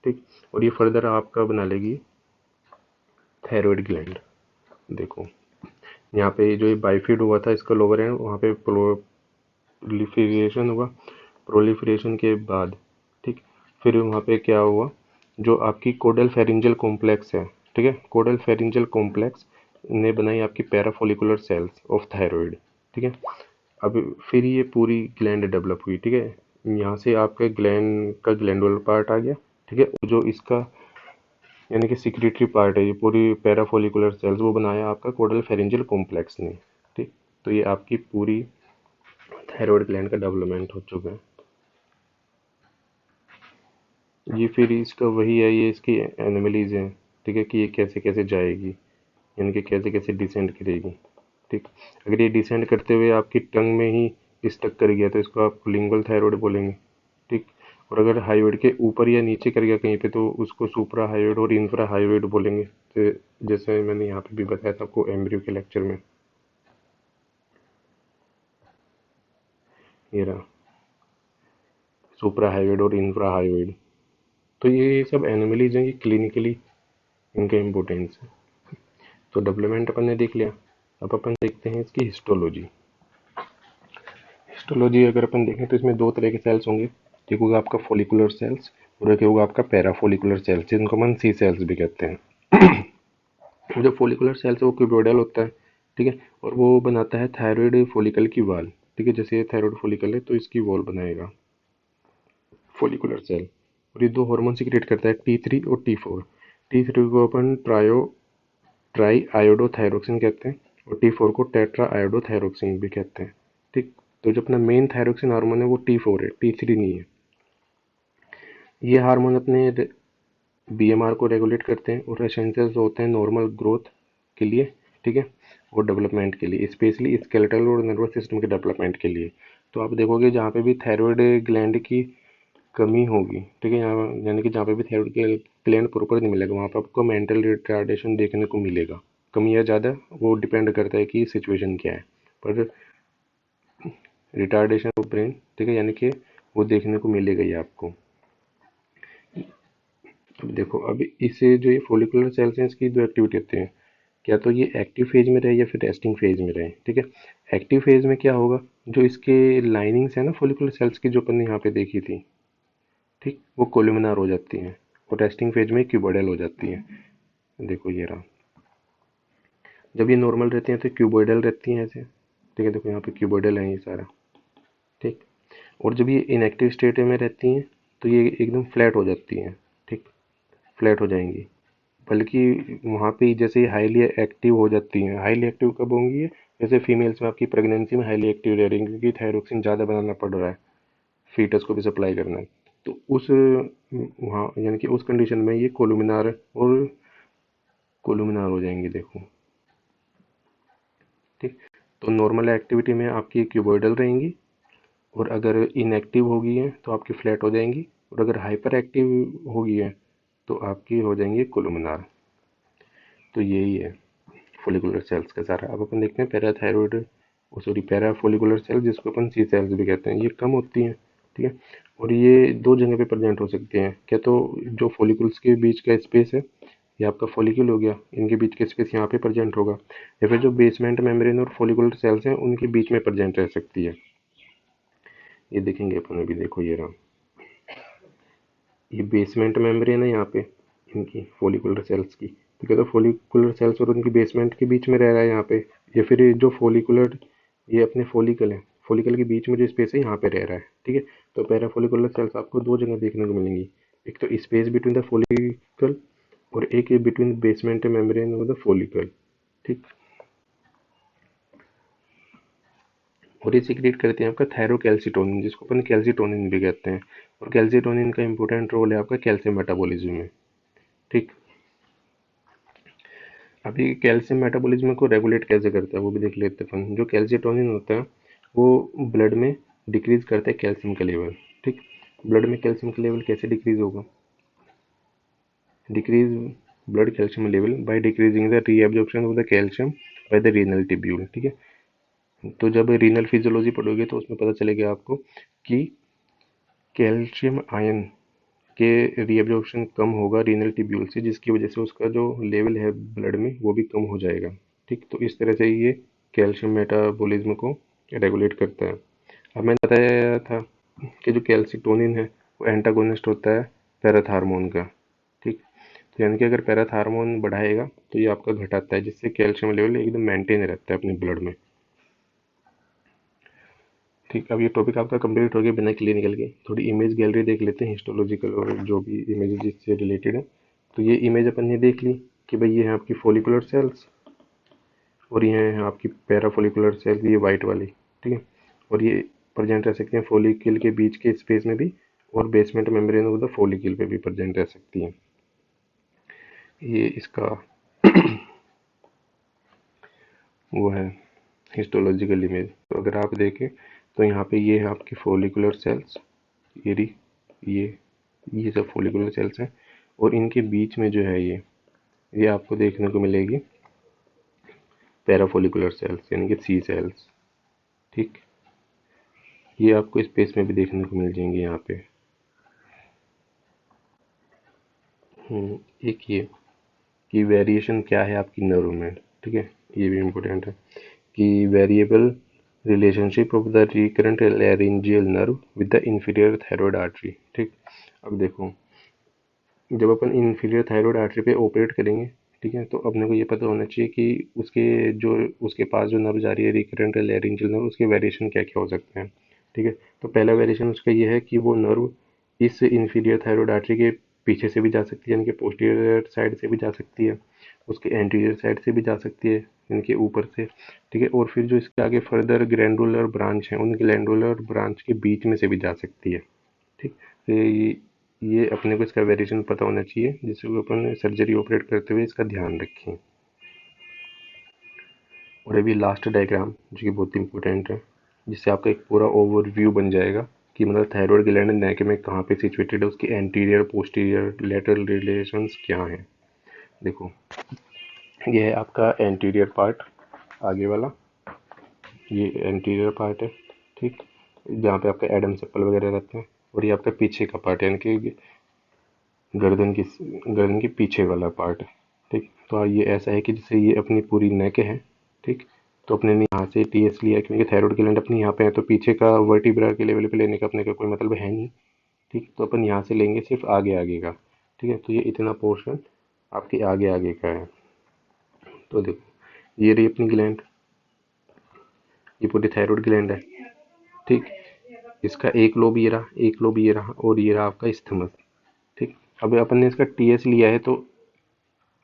ठीक। और ये फर्दर आपका बना लेगी थायरॉयड ग्लैंड। देखो यहाँ पे जो ये बाइफिड हुआ था इसका लोअर एंड, वहाँ पे प्रोलिफरेशन हुआ। प्रोलिफरेशन के बाद, ठीक, फिर वहाँ पे क्या हुआ, जो आपकी कोडल फेरिंजल कॉम्प्लेक्स है, ठीक है, कोडल फेरिंजल कॉम्प्लेक्स ने बनाई आपकी पैराफोलिकुलर सेल्स ऑफ थायरॉयड, ठीक है। अब फिर ये पूरी ग्लैंड डेवलप हुई, ठीक है। यहाँ से आपका ग्लैंड का ग्लैंडुलर पार्ट आ गया, ठीक है। जो इसका यानी कि सिक्रेटरी पार्ट है, ये पूरी पैराफोलिकुलर सेल्स वो बनाया आपका कोडल फेरिंजल कॉम्प्लेक्स ने, ठीक। तो ये आपकी पूरी थायरॉयड ग्लैंड का डेवलपमेंट हो चुका है। ये फिर इसका वही है, ये इसकी एनिमलीज हैं, ठीक है, कि ये कैसे कैसे जाएगी, यानी कि कैसे कैसे डिसेंड करेगी, ठीक। अगर ये डिसेंड करते हुए आपकी टंग में ही स्टक कर गया तो इसको आप लिंगुअल थायरॉयड बोलेंगे, ठीक। और अगर हाइयोइड के ऊपर या नीचे कर गया कहीं पे तो उसको सुप्रा हाइयोइड और इंफ्रा हाइयोइड बोलेंगे। तो जैसे मैंने यहाँ पे भी बताया था आपको एम्ब्रियो के लेक्चर में, ये रहा सुप्रा हाइयोइड और इंफ्रा हाइयोइड। तो ये सब एनिमलीज हैं, ये क्लिनिकली इनका इम्पोर्टेंस है। तो डेवलपमेंट अपन ने देख लिया। अब अपन देखते हैं इसकी हिस्टोलॉजी। हिस्टोलॉजी अगर अपन देखें तो इसमें दो तरह के सेल्स होंगे, एक होगा आपका फॉलिकुलर सेल्स और एक होगा आपका पैराफोलिकुलर सेल्स, जिनको अपन सी सेल्स भी कहते हैं। जो फॉलिकुलर सेल्स है वो क्यूबोइडल होता है, ठीक है, और वो बनाता है थायराइड फॉलिकल की वॉल, ठीक है। जैसे ये थायराइड फॉलिकल है तो इसकी वॉल बनाएगा फॉलिकुलर सेल, और ये दो हार्मोन सीक्रेट करता है, T3 और T4। T3 को अपन ट्राई आयोडोथायरोक्सिन कहते हैं और T4 को टेट्रा आयोडोथायरोक्सिन भी कहते हैं, ठीक। तो जो अपना मेन थायरोक्सिन हार्मोन है वो T4 है, T3 नहीं है। ये हार्मोन अपने बीएमआर को रेगुलेट करते हैं और एसेंशियल होते हैं नॉर्मल ग्रोथ के लिए, ठीक है, और डेवलपमेंट के लिए, स्पेशली स्केलेटल और नर्वस सिस्टम के डेवलपमेंट के लिए। तो आप देखोगे जहाँ पे भी थायराइड ग्लैंड की कमी होगी, ठीक है, यहाँ यानी कि जहाँ पे भी थायराइड ग्लैंड प्रॉपर नहीं मिलेगा वहाँ पर आपको मेंटल रिटार्डेशन देखने को मिलेगा। कमी या ज़्यादा वो डिपेंड करता है कि सिचुएशन क्या है, पर रिटार्डेशन ऑफ ब्रेन, ठीक है, यानी कि वो देखने को मिलेगा ही आपको। अब देखो, अब इसे जो ये फॉलिकुलर सेल्स हैं इसकी दो एक्टिविटी होती है, क्या तो ये एक्टिव फेज में रहे या फिर रेस्टिंग फेज में रहे, ठीक है। एक्टिव फेज में क्या होगा, जो इसके लाइनिंग्स है ना फॉलिकुलर सेल्स की जो अपन ने यहाँ पे देखी थी, ठीक, वो कोलुमिनार हो जाती हैं और रेस्टिंग फेज में क्यूबोइडल हो जाती हैं। देखो ये रहा, जब ये नॉर्मल रहती हैं तो क्यूबोइडल रहती हैं ऐसे, ठीक है, देखो यहाँ पे क्यूबोइडल है ये सारा, ठीक। और जब ये इनएक्टिव स्टेट में रहती हैं तो ये एकदम फ्लैट हो जाती हैं, ठीक, फ्लैट हो जाएंगी। बल्कि वहाँ पे जैसे हाईली एक्टिव हो जाती हैं, हाईली एक्टिव कब होंगी ये, जैसे फीमेल्स में आपकी प्रेगनेंसी में हाईली एक्टिव रह रही है क्योंकि थायरोक्सिन ज़्यादा बनाना पड़ रहा है, फीटस को भी सप्लाई करना है। तो उस वहाँ यानी कि उस कंडीशन में ये कोलुमिनार और कोलुमिनार हो जाएंगे, देखो, ठीक। तो नॉर्मल एक्टिविटी में आपकी क्यूबोइडल रहेंगी और अगर इनएक्टिव होगी है तो आपकी फ्लैट हो जाएंगी, और अगर हाइपर एक्टिव होगी है तो आपकी हो जाएंगी कोलुमिनार। तो यही है फॉलिकुलर सेल्स का सारा। अब अपन देखते हैं पैराथायरॉयड, सॉरी पैराफोलिकुलर सेल जिसको अपन सी सेल्स भी कहते हैं, ये कम होती हैं, ठीक है। और ये दो जगह पे प्रेजेंट हो सकते हैं, क्या तो जो फॉलिकुल्स के बीच का स्पेस है, ये आपका फॉलिक्यूल हो गया, इनके बीच का स्पेस यहाँ पे प्रेजेंट होगा, या फिर जो बेसमेंट मेम्ब्रेन और फॉलिकुलर सेल्स हैं उनके बीच में प्रेजेंट रह सकती है। ये देखेंगे अपन अभी, देखो ये रहा, ये बेसमेंट मेम्ब्रेन है यहाँ पे इनकी फॉलिकुलर सेल्स की, ठीक है। तो फॉलिकुलर सेल्स और उनकी बेसमेंट के बीच में रह रहा है यहाँ पे, या फिर ये जो फॉलिकुलर, ये अपने फॉलिकल है, फॉलिकल के बीच में जो स्पेस है यहाँ पे रह रहा है, ठीक है। तो पैराफोलिकुलर सेल्स आपको दो जगह देखने को मिलेंगी, एक तो स्पेस बिटवीन द फॉलिकल और एक between basement membrane of the follicle, ठीक। और ये सीक्रेट करते हैं आपका थायरोकैल्सिटोनिन, जिसको अपन कैल्सिटोनिन भी कहते हैं, और कैल्सिटोनिन का इंपॉर्टेंट रोल है आपका कैल्शियम मेटाबॉलिज्म में, ठीक। अभी कैल्शियम मेटाबॉलिज्म को रेगुलेट कैसे करता है वो भी देख लेते हैं अपन। जो कैल्सिटोनिन होता है वो ब्लड में डिक्रीज करता है कैल्शियम का लेवल। ठीक, ब्लड में कैल्शियम का लेवल कैसे डिक्रीज होगा? Decrease blood calcium level by decreasing the reabsorption of the calcium by the renal tubule. ठीक है, तो जब रीनल फिजियोलॉजी पढ़ोगे तो उसमें पता चलेगा आपको कि कैल्शियम आयन के रीअब्जॉर्प्शन कम होगा रीनल ट्यूब्यूल से, जिसकी वजह से उसका जो लेवल है ब्लड में वो भी कम हो जाएगा। ठीक, तो इस तरह से ये कैल्शियम मेटाबॉलिज्म को रेगुलेट करता है। अब मैंने बताया था कि जो कैल्सिटोनिन है वो एंटागोनिस्ट होता है पैराथ हार्मोन का। ठीक, तो यानी कि अगर पैराथ हार्मोन बढ़ाएगा तो ये आपका घटाता है, जिससे कैल्शियम लेवल एकदम मेंटेन रहता है अपने ब्लड में। ठीक, अब ये टॉपिक आपका कंप्लीट हो गया बिना क्लिनिकल के। थोड़ी इमेज गैलरी देख लेते हैं हिस्टोलॉजिकल और जो भी इमेज जिससे रिलेटेड है। तो ये इमेज अपन ने देख ली कि भाई ये है आपकी फॉलिकुलर सेल्स और ये है आपकी पैराफोलिकुलर सेल्स, ये वाइट वाली। ठीक है, और ये प्रेजेंट रह सकती हैं फॉलिकल के बीच के स्पेस में भी, और basement membrane of the follicle पे भी प्रेजेंट रह सकती हैं। ये इसका वो है हिस्टोलॉजिकल इमेज। तो अगर आप देखें तो यहाँ पे ये है आपकी फॉलिकुलर सेल्स, ये रही, ये सब फॉलिकुलर सेल्स हैं, और इनके बीच में जो है ये आपको देखने को मिलेगी पैराफोलिकुलर सेल्स यानी कि सी सेल्स। ठीक, ये आपको स्पेस में भी देखने को मिल जाएंगे यहाँ पे। एक ये कि वेरिएशन क्या है आपकी नर्व में। ठीक है, ये भी इम्पोर्टेंट है कि variable relationship of the recurrent laryngeal nerve with the inferior thyroid artery. ठीक, अब देखो जब अपन इंफीरियर थायरॉयड आर्टरी पे ऑपरेट करेंगे, ठीक है, तो अपने को ये पता होना चाहिए कि उसके पास जो नर्व जा रही है रिकरेंट लैरिंजियल नर्व, उसके वेरिएशन क्या क्या हो सकते हैं। ठीक है, तो पहला वेरिएशन उसका ये है कि वो नर्व इस इंफीरियर थायरॉयड आर्टरी के पीछे से भी जा सकती है, यानी कि पोस्टीरियर साइड से भी जा सकती है, उसके एंटीरियर साइड से भी जा सकती है, इनके ऊपर से। ठीक है, और फिर जो इसके आगे फर्दर ग्लैंडुलर ब्रांच है, उन ग्लैंडुलर ब्रांच के बीच में से भी जा सकती है। ठीक, तो ये अपने को इसका वेरिएशन पता होना चाहिए, जिससे कि अपन सर्जरी ऑपरेट करते हुए इसका ध्यान रखें। और अभी लास्ट डायग्राम जो कि बहुत इंपॉर्टेंट है, जिससे आपका एक पूरा ओवरव्यू बन जाएगा कि मतलब थायरॉयड ग्लैंड नेक में कहाँ पे सिचुएटेड है, उसके एंटीरियर पोस्टीरियर लेटरल रिलेशंस क्या हैं। देखो ये है आपका एंटीरियर पार्ट, आगे वाला ये एंटीरियर पार्ट है। ठीक, जहाँ पे आपका एडम सेपल वगैरह रहते हैं, और ये आपका पीछे का पार्ट है, यानी कि गर्दन के पीछे वाला पार्ट है। ठीक, तो ये ऐसा है कि जैसे ये अपनी पूरी नेक है। ठीक, तो अपने ने यहाँ से टीएस लिया क्योंकि थायरॉयड ग्लैंड अपनी यहाँ पे है, तो पीछे का वर्टिब्रा के लेवल पे लेने का अपने का कोई मतलब है नहीं। ठीक, तो अपन यहाँ से लेंगे सिर्फ आगे आगे का। ठीक है, तो ये इतना पोर्शन आपके आगे आगे का है। तो देखो ये रही अपनी ग्लैंड, ये पूरी थायरॉयड ग्लैंड है। ठीक, इसका एक लोब ये रहा, एक लोब ये रहा, और ये रहा आपका स्थमस। ठीक, अब अपन ने इसका टीएस लिया है तो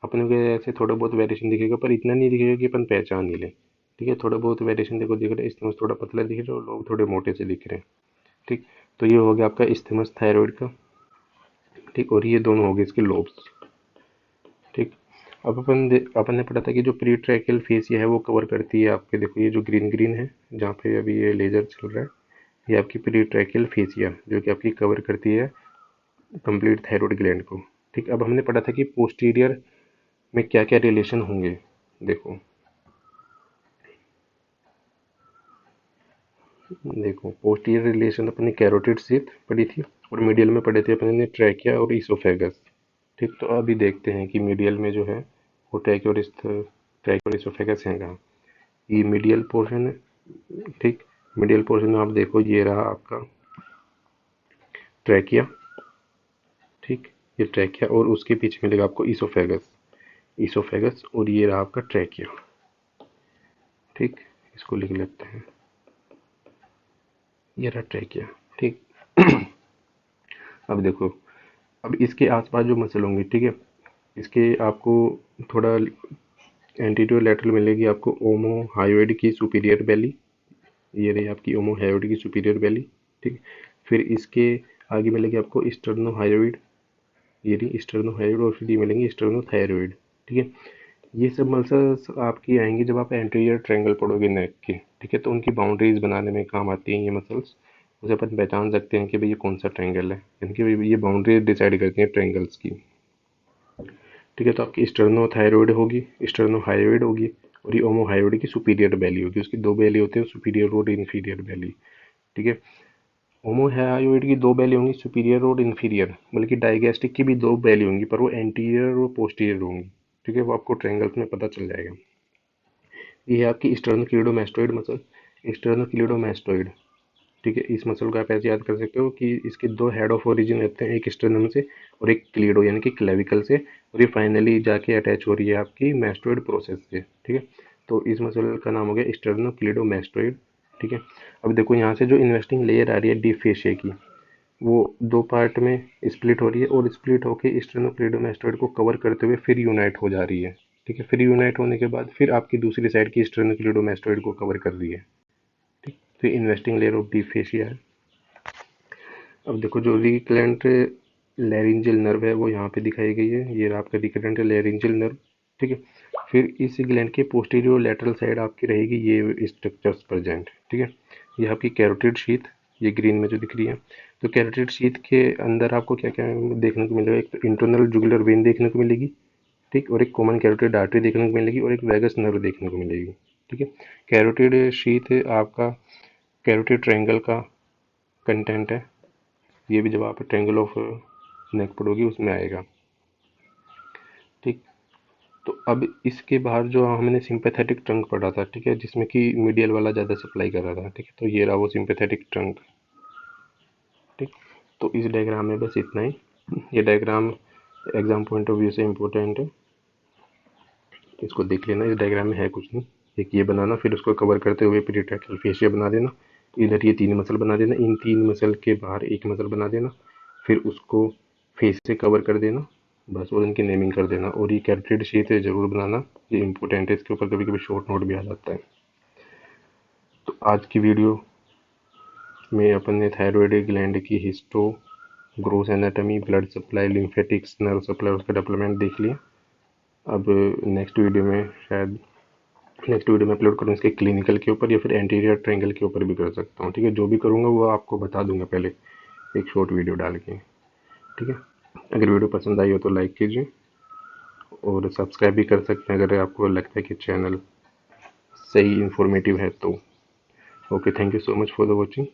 अपने को ऐसे थोड़ा बहुत वेरिएशन दिखेगा, पर इतना नहीं दिखेगा कि अपन पहचान ही लें। ठीक है, थोड़ा बहुत वेरिएशन देखो दिख रहा है, स्थमस थोड़ा पतला दिख रहा है और लोग थोड़े मोटे से दिख रहे हैं। ठीक, तो ये हो गया आपका स्थमस थायरॉयड का। ठीक, और ये दोनों हो गए इसके लोब्स। ठीक, अब अपन ने पढ़ा था कि जो प्री ट्रैकियल फेसिया है वो कवर करती है आपके, देखो ये जो ग्रीन ग्रीन है जहाँ पे अभी ये लेजर चल रहा है, ये आपकी प्री ट्रैकियल फेसिया जो कि आपकी कवर करती है कंप्लीट थायरॉयड ग्लैंड को। ठीक, अब हमने पढ़ा था कि पोस्टीरियर में क्या क्या रिलेशन होंगे। देखो देखो पोस्टीरियर रिलेशन अपने कैरोटिड से पढ़ी थी, और मीडियल में पढ़े थे अपने ने ट्रैकिया और इसोफेगस। ठीक, तो अभी देखते हैं कि मीडियल में जो है वो ट्रैकिया और इसोफेगस है कहाँ। ये मीडियल पोर्शन है। ठीक, मीडियल पोर्शन में आप देखो ये रहा आपका ट्रैकिया। ठीक, ये ट्रैकिया और उसके पीछे मिलेगा आपको इसोफेगस, इसोफेगस और ये रहा आपका ट्रैकिया। ठीक, इसको लिख लेते हैं, ये रहा ट्रैकिया। ठीक, अब देखो अब इसके आसपास जो मसल होंगे, ठीक है, इसके आपको थोड़ा एंटीरियर लेटरल मिलेगी आपको ओमो हायोइड की सुपीरियर बेली, ये रही आपकी ओमो हायोइड की सुपीरियर बेली। ठीक, फिर इसके आगे मिलेगी आपको स्टर्नो हायोइड, ये रही स्टर्नो हायोइड, और फिर ये मिलेंगे स्टर्नो थायरॉइड। ठीक है, ये सब मसल्स आपकी आएंगी जब आप एंटीरियर ट्रायंगल पढ़ोगे नेक की, ठीक है। तो उनकी बाउंड्रीज बनाने में काम आती हैं ये मसल्स। उसे अपन पहचान सकते हैं कि भाई ये कौन सा ट्रायंगल है, इनकी ये बाउंड्रीज डिसाइड करती हैं ट्रायंगल्स की, ठीक है। तो आपकी स्टर्नोथायरॉइड होगी, स्टर्नोहायोइड होगी, और ये ओमोहायोइड की सुपीरियर बेली होगी। उसकी दो बेली होती है, सुपीरियर और इंफीरियर बेली, ठीक है। होमोहायोइड की दो बेली होंगी, सुपीरियर और इन्फीरियर, बल्कि डाइगैस्टिक की भी दो बेली होंगी, पर वो एंटीरियर और पोस्टीरियर होंगी, ठीक है। वो आपको ट्रायंगल्स में पता चल जाएगा। ये है आपकी स्टर्नोक्लीडोमास्टोइड मसल, स्टर्नोक्लीडोमास्टोइड, ठीक है। इस मसल को आप ऐसे याद कर सकते हो कि इसके दो हेड ऑफ ओरिजिन रहते हैं, एक स्टर्नम से और एक क्लीडो यानी कि क्लेविकल से, और ये फाइनली जाके अटैच हो रही है आपकी मैस्टोइड प्रोसेस से, ठीक है। तो इस मसल का नाम हो गया स्टर्नोक्लीडोमास्टोइड, ठीक है। अब देखो यहाँ से जो इन्वेस्टिंग लेयर आ रही है डीप फेशिया की, वो दो पार्ट में स्प्लिट हो रही है, और स्प्लिट होकर स्टेनोक्लेडोमास्टोइड को कवर करते हुए फिर यूनाइट हो जा रही है, ठीक है। फिर यूनाइट होने के बाद फिर आपकी दूसरी साइड की स्टेनोक्लेडोमास्टोइड को कवर कर रही है, ठीक। तो investing layer of deep fascia है। अब देखो जो रिकरेंट लैरिंजियल नर्व है वो यहाँ पे दिखाई गई है, ये रहा आपका रिकरेंट लैरिंजियल नर्व, ठीक है। फिर इस ग्लैंड के पोस्टीरियर लैटरल साइड आपकी रहेगी ये स्ट्रक्चर्स प्रेजेंट, ठीक है। ये आपकी कैरोटिड शीथ, ये ग्रीन में जो दिख रही है। तो कैरोटिड शीथ के अंदर आपको क्या क्या देखने को मिलेगा, एक तो इंटरनल जुगुलर वेन देखने को मिलेगी, ठीक, और एक कॉमन कैरोटिड आर्टरी देखने को मिलेगी, और एक वेगस नर्व देखने को मिलेगी, ठीक है। कैरोटिड शीथ आपका कैरोटिड ट्रायंगल का कंटेंट है, ये भी जब आप ट्रायंगल ऑफ नेक पढ़ोगे उसमें आएगा, ठीक। तो अब इसके बाहर जो हमने सिंपैथेटिक ट्रंक पढ़ा था, ठीक है, जिसमें कि मीडियल वाला ज़्यादा सप्लाई कर रहा था, ठीक है। तो ये रहा वो सिंपैथेटिक ट्रंक, ठीक। तो इस डायग्राम में बस इतना ही। ये diagram exam point of view से इम्पोर्टेंट है, इसको देख लेना। इस डायग्राम में है कुछ नहीं, एक ये बनाना, फिर उसको कवर करते हुए पेरिट्रैक्टल फेशिया बना देना, इधर ये तीन मसल बना देना, इन तीन मसल के बाहर एक मसल बना देना, फिर उसको फेस से कवर कर देना बस, और इनकी नेमिंग कर देना। और ये कैरोटिड शीथ जरूर बनाना, ये इंपॉर्टेंट है, इसके ऊपर कभी कभी शॉर्ट नोट भी आ जाता है। तो आज की वीडियो में अपन ने थायराइड ग्लैंड की histo, growth anatomy, blood supply, lymphatics, nerve supply, उसका डेवलपमेंट देख लिया। अब नेक्स्ट वीडियो में शायद नेक्स्ट वीडियो में अपलोड करूँ इसके क्लिनिकल के ऊपर, या फिर एंटीरियर ट्रायंगल के ऊपर भी कर सकता हूँ, ठीक है। जो भी करूँगा वो आपको बता दूंगा पहले एक शॉर्ट वीडियो डाल के, ठीक है। अगर वीडियो पसंद आई हो तो लाइक कीजिए, और सब्सक्राइब भी कर सकते हैं अगर आपको लगता है कि चैनल सही इन्फॉर्मेटिव है तो। Okay, thank you so much for the watching.